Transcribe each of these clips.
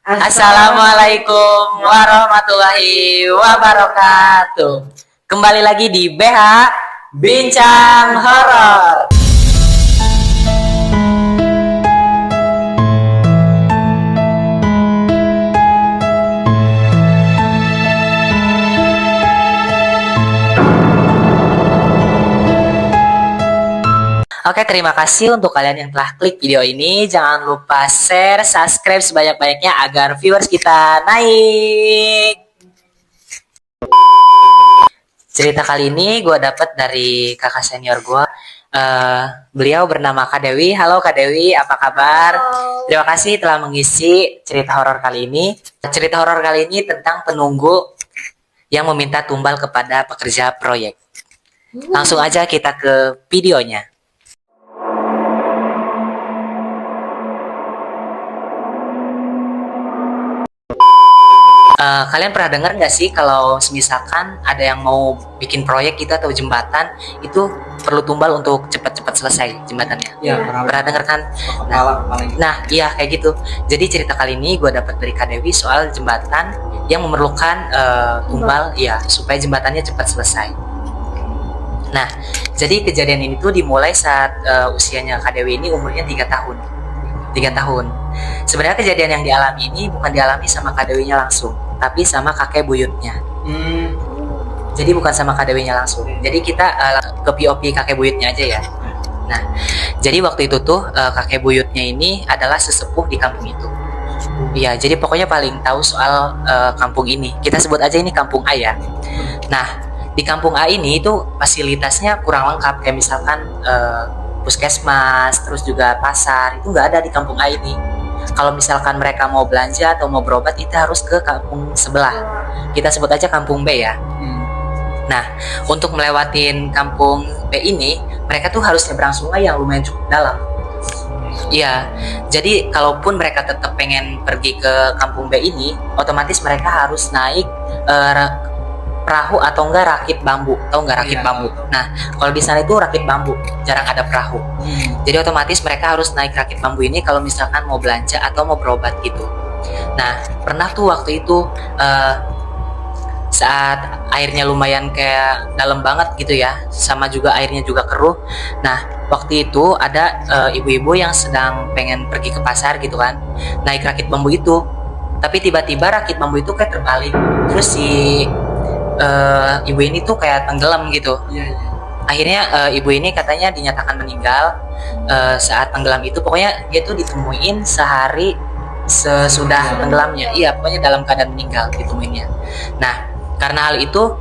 Assalamualaikum warahmatullahi wabarakatuh. Kembali lagi di BH Bincang Horor. Oke, terima kasih untuk kalian yang telah klik video ini. Jangan lupa share, subscribe sebanyak-banyaknya agar viewers kita naik. Cerita kali ini gue dapet dari kakak senior gue. Beliau bernama Kak Dewi. Halo Kak Dewi, apa kabar? Halo. Terima kasih telah mengisi cerita horor kali ini. Cerita horor kali ini tentang penunggu yang meminta tumbal kepada pekerja proyek. Langsung aja kita ke videonya. Kalian pernah dengar nggak sih kalau misalkan ada yang mau bikin proyek gitu atau jembatan itu perlu tumbal untuk cepat-cepat selesai jembatannya? Iya, Pernah dengar kan? Nah, iya kayak gitu. Jadi cerita kali ini gue dapat dari Kak Dewi soal jembatan yang memerlukan tumbal, ya supaya jembatannya cepat selesai. Nah, jadi kejadian ini tuh dimulai saat usianya Kak Dewi ini umurnya 3 tahun. 3 tahun. Sebenarnya kejadian yang dialami ini bukan dialami sama Kak Dewinya langsung, tapi sama kakek buyutnya. Jadi bukan sama Kak Dewinya langsung. Jadi kita ke POV kakek buyutnya aja ya. Nah, jadi waktu itu tuh kakek buyutnya ini adalah sesepuh di kampung itu. Iya, jadi pokoknya paling tahu soal kampung ini. Kita sebut aja ini kampung A ya. Nah, di kampung A ini itu fasilitasnya kurang lengkap, kayak misalkan puskesmas, terus juga pasar, itu nggak ada di kampung A ini. Kalau misalkan mereka mau belanja atau mau berobat, itu harus ke kampung sebelah. Kita sebut aja kampung B ya. Nah, untuk melewatin kampung B ini, mereka tuh harus nyebrang sungai yang lumayan cukup dalam. Iya, jadi kalaupun mereka tetap pengen pergi ke kampung B ini, otomatis mereka harus naik perahu atau enggak rakit bambu. Tahu nggak rakit bambu? Nah, kalau di sana itu rakit bambu, jarang ada perahu. Jadi otomatis mereka harus naik rakit bambu ini kalau misalkan mau belanja atau mau berobat gitu. Nah, pernah tuh waktu itu saat airnya lumayan kayak dalam banget gitu ya, sama juga airnya juga keruh. Nah, waktu itu ada ibu-ibu yang sedang pengen pergi ke pasar gitu kan, naik rakit bambu itu. Tapi tiba-tiba rakit bambu itu kayak terbalik. Terus si ibu ini tuh kayak tenggelam gitu. Akhirnya ibu ini katanya dinyatakan meninggal saat tenggelam itu. Pokoknya dia tuh ditemuin sehari sesudah tenggelamnya. Iya, pokoknya dalam keadaan meninggal ditemuinnya. Nah, karena hal itu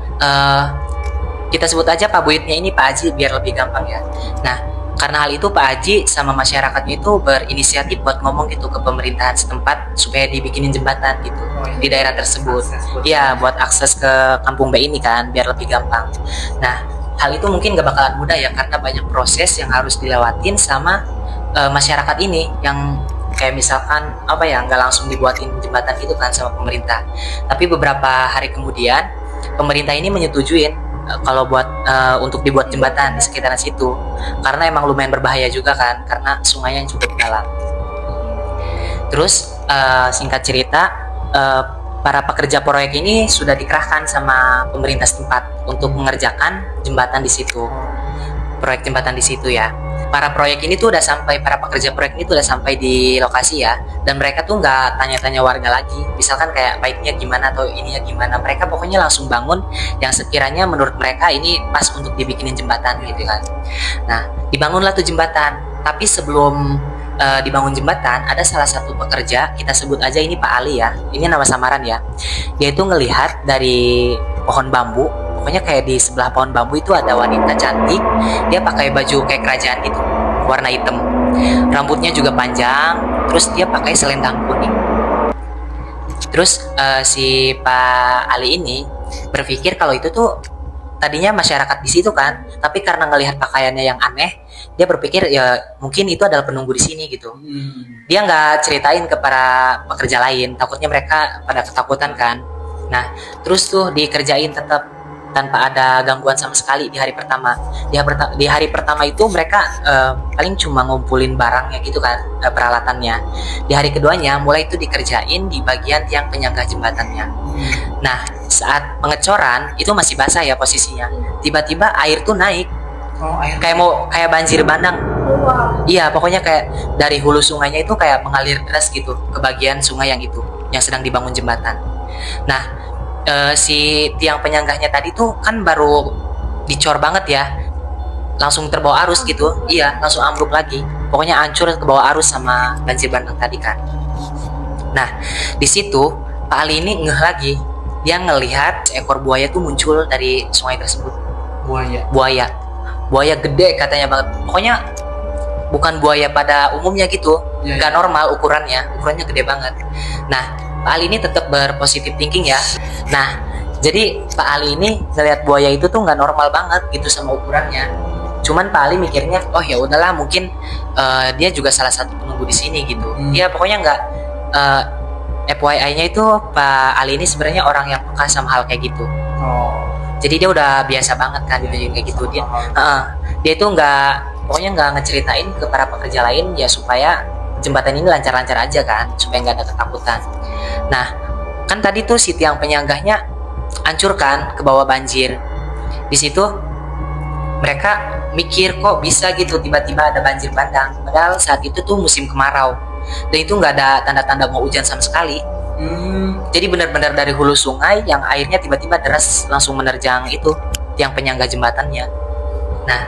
kita sebut aja Pak Buyutnya ini Pak Haji biar lebih gampang ya. Nah, karena hal itu Pak Haji sama masyarakatnya itu berinisiatif buat ngomong gitu ke pemerintahan setempat supaya dibikinin jembatan gitu di daerah tersebut. Iya, buat akses ke kampung B ini kan biar lebih gampang. Nah, hal itu mungkin gak bakalan mudah ya karena banyak proses yang harus dilewatin sama masyarakat ini yang kayak misalkan apa ya, nggak langsung dibuatin jembatan gitu kan sama pemerintah. Tapi beberapa hari kemudian pemerintah ini menyetujuin kalau buat untuk dibuat jembatan di sekitaran situ karena emang lumayan berbahaya juga kan karena sungainya yang cukup dalam. Terus singkat cerita para pekerja proyek ini sudah dikerahkan sama pemerintah setempat untuk mengerjakan jembatan di situ, proyek jembatan di situ ya. Para pekerja proyek ini tuh udah sampai di lokasi ya, dan mereka tuh nggak tanya-tanya warga lagi, misalkan kayak baiknya gimana atau ininya gimana, mereka pokoknya langsung bangun yang sekiranya menurut mereka ini pas untuk dibikinin jembatan gitu kan. Nah, dibangunlah tuh jembatan, tapi sebelum dibangun jembatan, ada salah satu pekerja, kita sebut aja ini Pak Ali ya, ini nama samaran ya, dia itu ngelihat dari pohon bambu. Pokoknya kayak di sebelah pohon bambu itu ada wanita cantik. Dia pakai baju kayak kerajaan itu, warna hitam. Rambutnya juga panjang. Terus dia pakai selendang kuning. Terus si Pak Ali ini berpikir kalau itu tuh tadinya masyarakat di situ kan. Tapi karena ngelihat pakaiannya yang aneh, dia berpikir ya mungkin itu adalah penunggu di sini gitu. Dia nggak ceritain ke para pekerja lain. Takutnya mereka pada ketakutan kan. Nah, terus tuh dikerjain tetap. tanpa ada gangguan sama sekali di hari pertama. Di hari pertama itu mereka paling cuma ngumpulin barangnya gitu kan, peralatannya. Di hari keduanya mulai itu dikerjain di bagian tiang penyangga jembatannya. Nah, saat pengecoran itu masih basah ya posisinya. Tiba-tiba air tuh naik. Kayak banjir bandang. Iya, pokoknya kayak dari hulu sungainya itu kayak mengalir deras gitu ke bagian sungai yang itu yang sedang dibangun jembatan. Nah, si tiang penyangganya tadi tuh kan baru dicor banget ya, langsung terbawa arus gitu. Iya, langsung ambruk lagi. Pokoknya hancur ke bawah arus sama banjir bandang tadi kan. Nah, di situ Pak Ali ini ngeh lagi. Dia ngelihat seekor buaya tuh muncul dari sungai tersebut. Buaya gede katanya banget. Pokoknya bukan buaya pada umumnya gitu, nggak normal ukurannya gede banget. Nah, Pak Ali ini tetap berpositif thinking ya. Nah, jadi Pak Ali ini ngelihat buaya itu tuh nggak normal banget gitu sama ukurannya. Cuman Pak Ali mikirnya, oh ya udahlah, mungkin dia juga salah satu penunggu di sini gitu. Dia pokoknya nggak FYI-nya itu Pak Ali ini sebenarnya orang yang peka sama hal kayak gitu. Jadi dia udah biasa banget kan kayak gitu. Dia itu pokoknya nggak ngeceritain ke para pekerja lain ya, supaya jembatan ini lancar-lancar aja kan, supaya nggak ada ketakutan. Nah, kan tadi tuh si tiang penyanggahnya hancur kan ke bawah banjir. Di situ mereka mikir kok bisa gitu tiba-tiba ada banjir bandang. Padahal saat itu tuh musim kemarau dan itu nggak ada tanda-tanda mau hujan sama sekali. Jadi benar-benar dari hulu sungai yang airnya tiba-tiba deras langsung menerjang itu tiang penyangga jembatannya. Nah,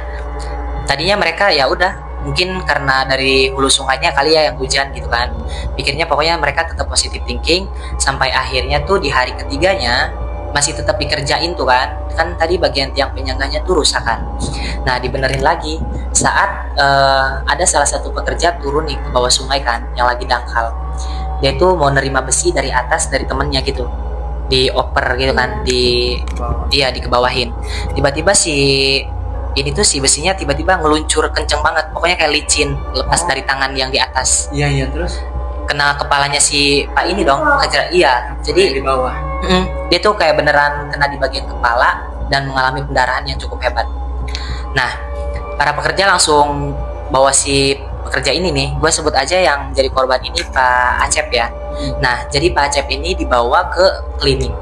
tadinya mereka ya udah, mungkin karena dari hulu sungainya kali ya yang hujan gitu kan. Pikirnya pokoknya mereka tetap positive thinking sampai akhirnya tuh di hari ketiganya masih tetap dikerjain tuh kan. Kan tadi bagian tiang penyangganya tuh rusak kan. Nah, dibenerin lagi saat ada salah satu pekerja turun nih ke bawah sungai kan yang lagi dangkal. Dia tuh mau nerima besi dari atas dari temennya gitu, dioper gitu kan, dikebawahin. Tiba-tiba si besinya tiba-tiba ngeluncur kenceng banget, pokoknya kayak licin, lepas dari tangan yang di atas. Iya, terus kena kepalanya si Pak ini dong, jadi di bawah. Dia tuh kayak beneran kena di bagian kepala dan mengalami pendarahan yang cukup hebat. Nah, para pekerja langsung bawa si pekerja ini nih, gue sebut aja yang jadi korban ini Pak Acep ya. Nah, jadi Pak Acep ini dibawa ke klinik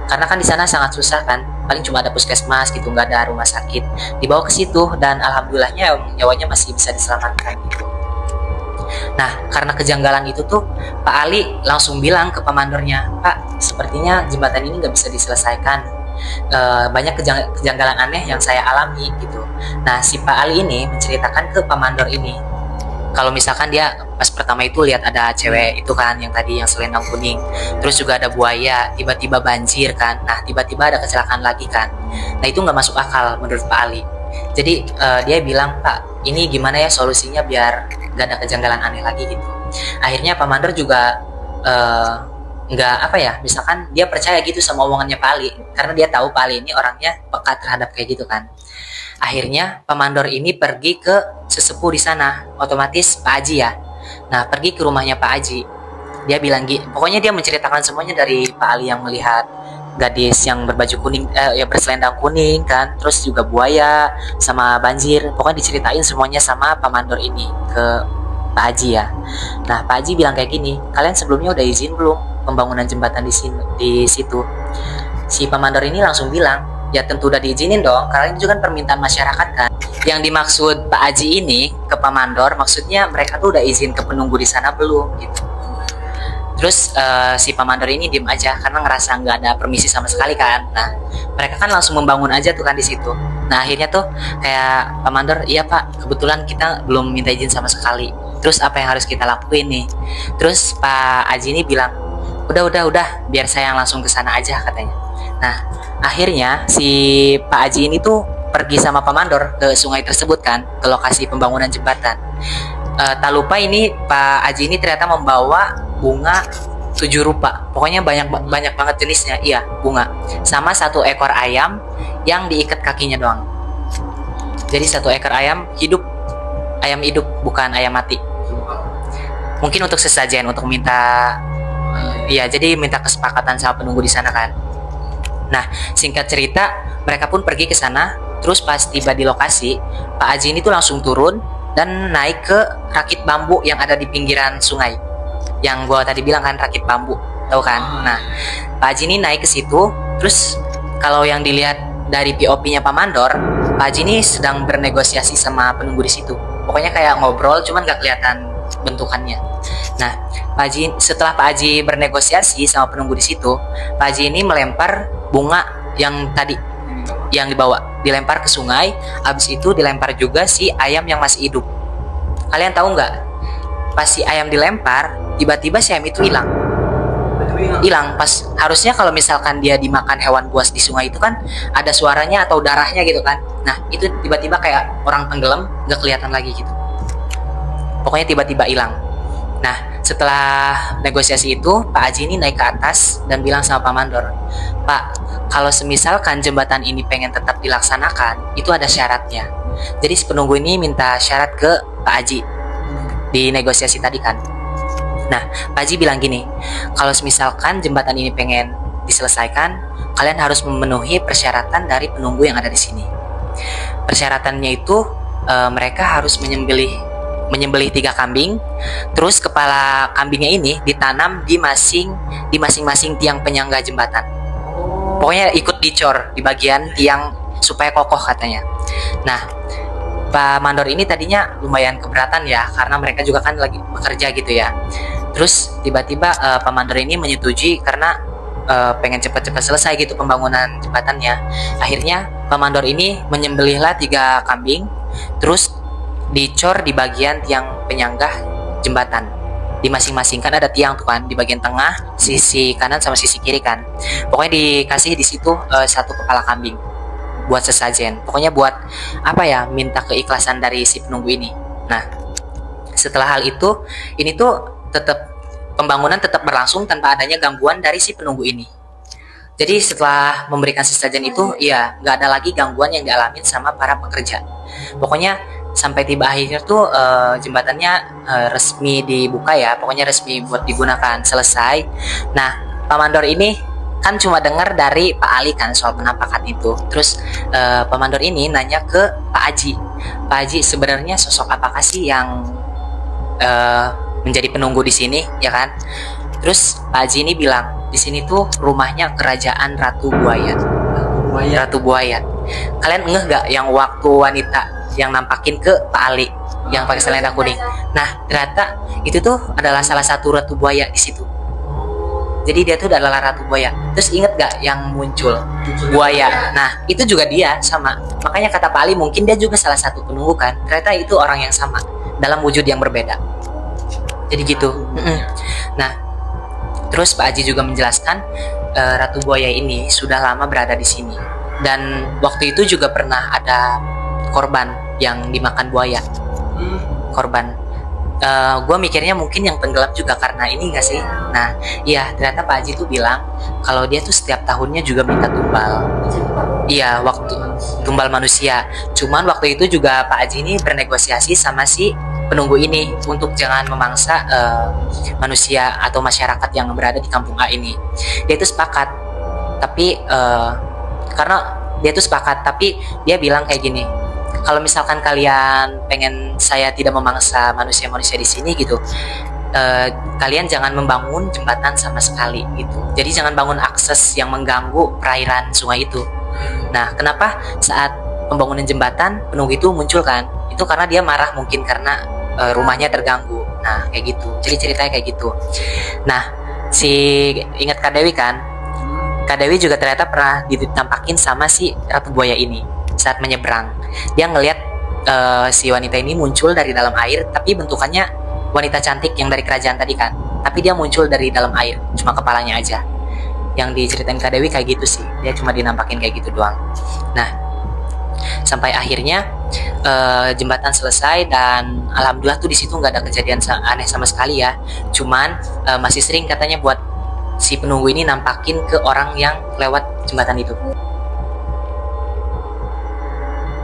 karena kan di sana sangat susah kan, paling cuma ada puskesmas gitu, nggak ada rumah sakit. Dibawa ke situ dan alhamdulillahnya nyawanya masih bisa diselamatkan gitu. Nah, karena kejanggalan itu tuh Pak Ali langsung bilang ke pemandornya, Pak, sepertinya jembatan ini nggak bisa diselesaikan. Banyak kejanggalan aneh yang saya alami gitu. Nah, si Pak Ali ini menceritakan ke pemandor ini, kalau misalkan dia pas pertama itu lihat ada cewek itu kan yang tadi yang selendang kuning, terus juga ada buaya, tiba-tiba banjir kan, nah tiba-tiba ada kecelakaan lagi kan. Nah, itu nggak masuk akal menurut Pak Ali. Jadi dia bilang, Pak, ini gimana ya solusinya biar nggak ada kejanggalan aneh lagi gitu. Akhirnya Pak Mandor juga misalkan dia percaya gitu sama omongannya Pak Ali, karena dia tahu Pak Ali ini orangnya peka terhadap kayak gitu kan. Akhirnya Pak Mandor ini pergi ke sesepuh di sana, otomatis Pak Aji ya. Nah, pergi ke rumahnya Pak Aji. Dia bilang pokoknya dia menceritakan semuanya dari Pak Ali yang melihat gadis yang berbaju kuning, yang berselendang kuning kan, terus juga buaya sama banjir. Pokoknya diceritain semuanya sama Pak Mandor ini ke Pak Aji ya. Nah, Pak Aji bilang kayak gini, kalian sebelumnya udah izin belum pembangunan jembatan di situ? Si Pak Mandor ini langsung bilang, ya tentu udah diizinin dong, karena itu kan permintaan masyarakat kan. Yang dimaksud Pak Aji ini ke Pak Mandor, maksudnya mereka tuh udah izin ke penunggu di sana belum gitu. Terus si Pak Mandor ini diem aja karena ngerasa nggak ada permisi sama sekali kan. Nah, mereka kan langsung membangun aja tuh kan di situ. Nah, akhirnya tuh kayak Pak Mandor, iya Pak, kebetulan kita belum minta izin sama sekali. Terus apa yang harus kita lakuin nih? Terus Pak Aji ini bilang, udah, biar saya yang langsung ke sana aja katanya. Nah, akhirnya si Pak Aji ini tuh pergi sama Pak Mandor ke sungai tersebut kan, ke lokasi pembangunan jembatan. Tak lupa ini Pak Aji ini ternyata membawa bunga 7 rupa. Pokoknya banyak banget jenisnya. Iya, bunga. Sama 1 ekor ayam yang diikat kakinya doang. Jadi 1 ekor ayam hidup bukan ayam mati. Mungkin untuk sesajen, untuk minta jadi minta kesepakatan sama penunggu di sana kan. Nah, singkat cerita, mereka pun pergi ke sana. Terus pas tiba di lokasi, Pak Haji ini tuh langsung turun dan naik ke rakit bambu yang ada di pinggiran sungai. Yang gua tadi bilang kan rakit bambu, tahu kan? Nah, Pak Haji ini naik ke situ. Terus kalau yang dilihat dari POV-nya Pak Mandor, Pak Haji ini sedang bernegosiasi sama penunggu di situ. Pokoknya kayak ngobrol, cuman gak kelihatan bentukannya. Nah, setelah Pak Haji bernegosiasi sama penunggu di situ, Pak Haji ini melempar bunga yang tadi yang dilempar ke sungai. Habis itu dilempar juga si ayam yang masih hidup. Kalian tahu nggak? Pas si ayam dilempar, tiba-tiba si ayam itu hilang. Pas harusnya kalau misalkan dia dimakan hewan buas di sungai itu kan ada suaranya atau darahnya gitu kan. Nah, itu tiba-tiba kayak orang tenggelam, nggak kelihatan lagi gitu. Pokoknya tiba-tiba hilang. Nah, setelah negosiasi itu, Pak Haji ini naik ke atas dan bilang sama Pak Mandor, "Pak, kalau semisalkan jembatan ini pengen tetap dilaksanakan, itu ada syaratnya." Jadi si penunggu ini minta syarat ke Pak Haji di negosiasi tadi kan. Nah, Pak Haji bilang gini, kalau semisalkan jembatan ini pengen diselesaikan, kalian harus memenuhi persyaratan dari penunggu yang ada di sini. Persyaratannya itu mereka harus menyembelih 3 kambing, terus kepala kambingnya ini ditanam di masing-masing tiang penyangga jembatan. Pokoknya ikut dicor di bagian tiang supaya kokoh katanya. Nah, Pak Mandor ini tadinya lumayan keberatan ya, karena mereka juga kan lagi bekerja gitu ya. Terus tiba-tiba Pak Mandor ini menyetujui karena pengen cepat-cepat selesai gitu pembangunan jembatannya. Akhirnya Pak Mandor ini menyembelihlah 3 kambing, terus dicor di bagian tiang penyangga jembatan. Di masing-masing kan ada tiang tuh kan, di bagian tengah, sisi kanan sama sisi kiri kan. Pokoknya dikasih di situ 1 kepala kambing buat sesajen. Pokoknya buat apa ya, minta keikhlasan dari si penunggu ini. Nah, setelah hal itu, ini tuh pembangunan tetap berlangsung tanpa adanya gangguan dari si penunggu ini. Jadi setelah memberikan sesajen itu, ya nggak ada lagi gangguan yang dialami sama para pekerja. Pokoknya sampai tiba akhirnya tuh jembatannya resmi dibuka ya, pokoknya resmi buat digunakan, selesai. Nah, Pak Mandor ini kan cuma dengar dari Pak Ali kan soal penampakan itu. Terus Pak Mandor ini nanya ke Pak Haji, "Pak Haji, sebenarnya sosok apakah sih yang menjadi penunggu di sini ya kan?" Terus Pak Haji ini bilang, "Di sini tuh rumahnya kerajaan Ratu Buaya." Ratu Buaya. Kalian ngeh gak yang waktu wanita yang nampakin ke Pak Ali yang pakai selendang kuning? Nah, ternyata itu tuh adalah salah satu Ratu Buaya di situ. Jadi dia tuh adalah Ratu Buaya. Terus inget gak yang muncul buaya? Nah, itu juga dia sama. Makanya kata Pak Ali mungkin dia juga salah satu penunggu kan. Ternyata itu orang yang sama dalam wujud yang berbeda. Jadi gitu. Nah, terus Pak Haji juga menjelaskan Ratu Buaya ini sudah lama berada di sini. Dan waktu itu juga pernah ada korban yang dimakan buaya. Korban. Gue mikirnya mungkin yang tenggelam juga karena ini gak sih? Nah, iya ternyata Pak Haji tuh bilang kalau dia tuh setiap tahunnya juga minta tumbal. Iya, waktu tumbal manusia. Cuman waktu itu juga Pak Haji ini bernegosiasi sama si penunggu ini untuk jangan memangsa manusia atau masyarakat yang berada di kampung A ini. Dia itu sepakat, tapi karena dia tuh sepakat, tapi dia bilang kayak gini, kalau misalkan kalian pengen saya tidak memangsa manusia-manusia di sini gitu, kalian jangan membangun jembatan sama sekali gitu. Jadi jangan bangun akses yang mengganggu perairan sungai itu. Nah, kenapa saat pembangunan jembatan penunggu itu muncul kan? Itu karena dia marah mungkin karena rumahnya terganggu. Nah, kayak gitu. Jadi ceritanya kayak gitu. Nah, ingat Kak Dewi kan? Kak Dewi juga ternyata pernah ditampakin sama si Ratu Buaya ini saat menyeberang. Dia ngelihat si wanita ini muncul dari dalam air, tapi bentukannya wanita cantik yang dari kerajaan tadi kan. Tapi dia muncul dari dalam air, cuma kepalanya aja. Yang diceritain Kak Dewi kayak gitu sih. Dia cuma dinampakin kayak gitu doang. Nah, sampai akhirnya jembatan selesai dan alhamdulillah tuh di situ nggak ada kejadian aneh sama sekali ya. Cuman masih sering katanya buat si penunggu ini nampakin ke orang yang lewat jembatan itu.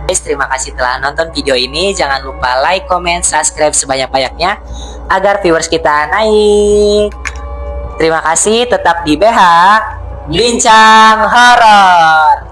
Guys, terima kasih telah nonton video ini. Jangan lupa like, comment, subscribe sebanyak-banyaknya agar viewers kita naik. Terima kasih, tetap di BH Bincang Horor.